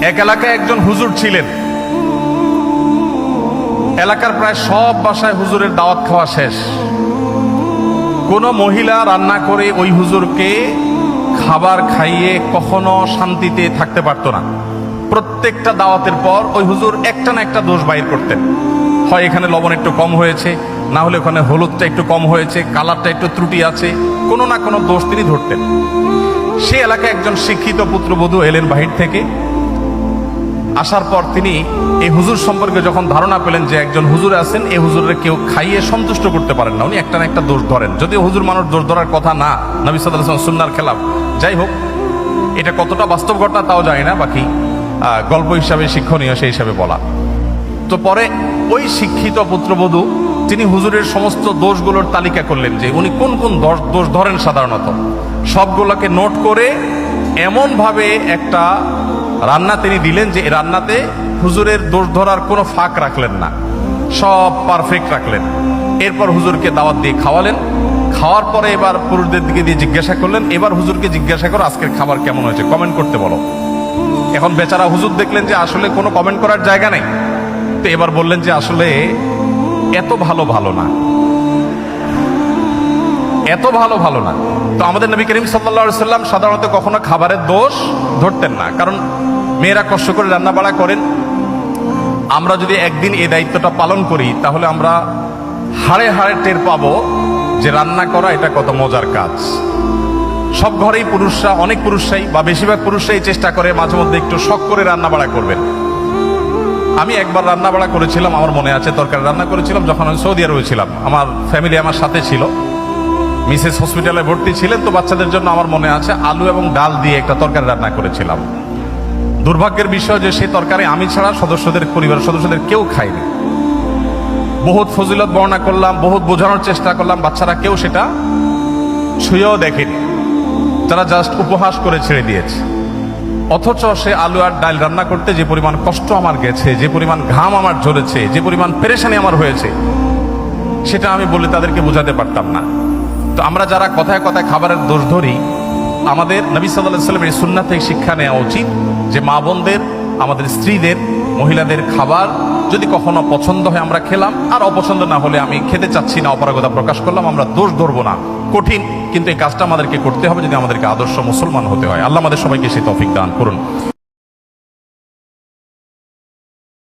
এক এলাকায় একজন হুজুর ছিলেন। এলাকার প্রায় সব বাসায় হুজুরের দাওয়াত খাওয়া শেষ। কোনো মহিলা রান্না করে ওই হুজুরকে খাবার খাইয়ে কখনো শান্তিতে থাকতে পারতো না। প্রত্যেকটা দাওয়াতের পর ওই হুজুর একটা না একটা দোষ বাইর করতেন। হয় এখানে লবণ একটু কম হয়েছে, না হলে ওখানে হলুদটা একটু কম হয়েছে, কালারটা একটু ত্রুটি আছে, কোনো না কোনো দোষ তিনি ধরতেন। সে এলাকায় একজন শিক্ষিত পুত্রবধূ এলেন বাহির থেকে। আসার পর তিনি এই হুজুর সম্পর্কে যখন ধারণা পেলেন যে একজন হুজুর আছেন, এই হুজুরের কেউ খাইয়ে সন্তুষ্ট করতে পারেন না, উনি একটা না একটা দোষ ধরেন। যদিও হুজুর মানুষ দোষ ধরার কথা না, নবী সাল্লাল্লাহু আলাইহি ওয়াসাল্লাম সুন্নাহর খেলাফ। যাই হোক, এটা কতটা বাস্তব ঘটনা তাও জানি না, বাকি গল্প হিসাবে শিক্ষণীয় সেই হিসাবে বলা। তো পরে ওই শিক্ষিত পুত্রবধূ তিনি হুজুরের সমস্ত দোষগুলোর তালিকা করলেন যে উনি কোন কোন দোষ ধরেন সাধারণত। সবগুলোকে নোট করে এমনভাবে একটা রান্না তিনি দিলেন যে রান্নাতে হুজুরের দোষ ধরার কোনো ফাঁক রাখলেন না, সব পারফেক্ট রাখলেন। এরপর হুজুরকে দাওয়াত দিয়ে খাওয়ালেন। খাওয়ার পরে এবার পুরুষদের দিকে দিয়ে জিজ্ঞাসা করলেন, এবার হুজুরকে জিজ্ঞাসা করো আজকের খাবার কেমন হয়েছে, কমেন্ট করতে বলো। এখন বেচারা হুজুর দেখলেন যে আসলে কোনো কমেন্ট করার জায়গা নেই, তো এবার বললেন যে আসলে এত ভালো না, এত ভালো না। তো আমাদের নবী করিম সাল্লাল্লাহু আলাইহি সাল্লাম সাধারণত কখনো খাবারের দোষ ধরতেন না, কারণ মেয়েরা কষ্ট করে রান্না বাড়া করেন। আমরা যদি একদিন এই দায়িত্বটা পালন করি তাহলে আমরা হাড়ে হাড়ে টের পাবো যে রান্না করা এটা কত মজার কাজ। সব ঘরেই পুরুষরা, অনেক পুরুষরাই বা বেশিরভাগ পুরুষরাই চেষ্টা করে মাঝে মধ্যে একটু শখ করে রান্না বাড়া করবেন। আমি একবার রান্না বাড়া করেছিলাম, আমার মনে আছে, তরকারি রান্না করেছিলাম যখন আমি সৌদি আরবে ছিলাম। আমার ফ্যামিলি আমার সাথে ছিল, মিসেস হসপিটালে ভর্তি ছিলেন, তো বাচ্চাদের জন্য আমার মনে আছে আলু এবং ডাল দিয়ে একটা তরকারি রান্না করেছিলাম। দুর্ভাগ্যের বিষয় যে সেই তরকারি আমি ছাড়া পরিবারের সদস্যদের কেউ খায়নি। বহুত ফজিলত বর্ণনা করলাম, বহুত বোঝানোর চেষ্টা করলাম, বাচ্চারা কেউ সেটা ছুঁয়েও দেখেনি, তারা জাস্ট উপহাস করে ছেড়ে দিয়েছে। অথচ সে আলু আর ডাল রান্না করতে যে পরিমাণ কষ্ট আমার গেছে, যে পরিমাণ ঘাম আমার ঝরেছে, যে পরিমাণ পেরেশানি আমার হয়েছে, সেটা আমি বলে তাদেরকে বোঝাতে পারতাম না। তো আমরা যারা কথায় কথায় খাবারের দোষ ধরি, আমাদের নবী সাল্লাল্লাহু আলাইহি ওয়াসাল্লামের এই সুন্নাত থেকে শিক্ষা নেওয়া উচিত যে মা বোনদের, আমাদের স্ত্রীদের, মহিলাদের খাবার যদি কখনো পছন্দ হয় আমরা খেলাম, আর অপছন্দ না হলে আমি খেতে চাচ্ছি না, অপারগতা প্রকাশ করলাম, আমরা দোষ ধরবো না। কঠিন, কিন্তু এই কাজটা আমাদেরকে করতে হবে যদি আমাদেরকে আদর্শ মুসলমান হতে হয়। আল্লাহ আমাদের সবাইকে সেই তৌফিক দান করুন।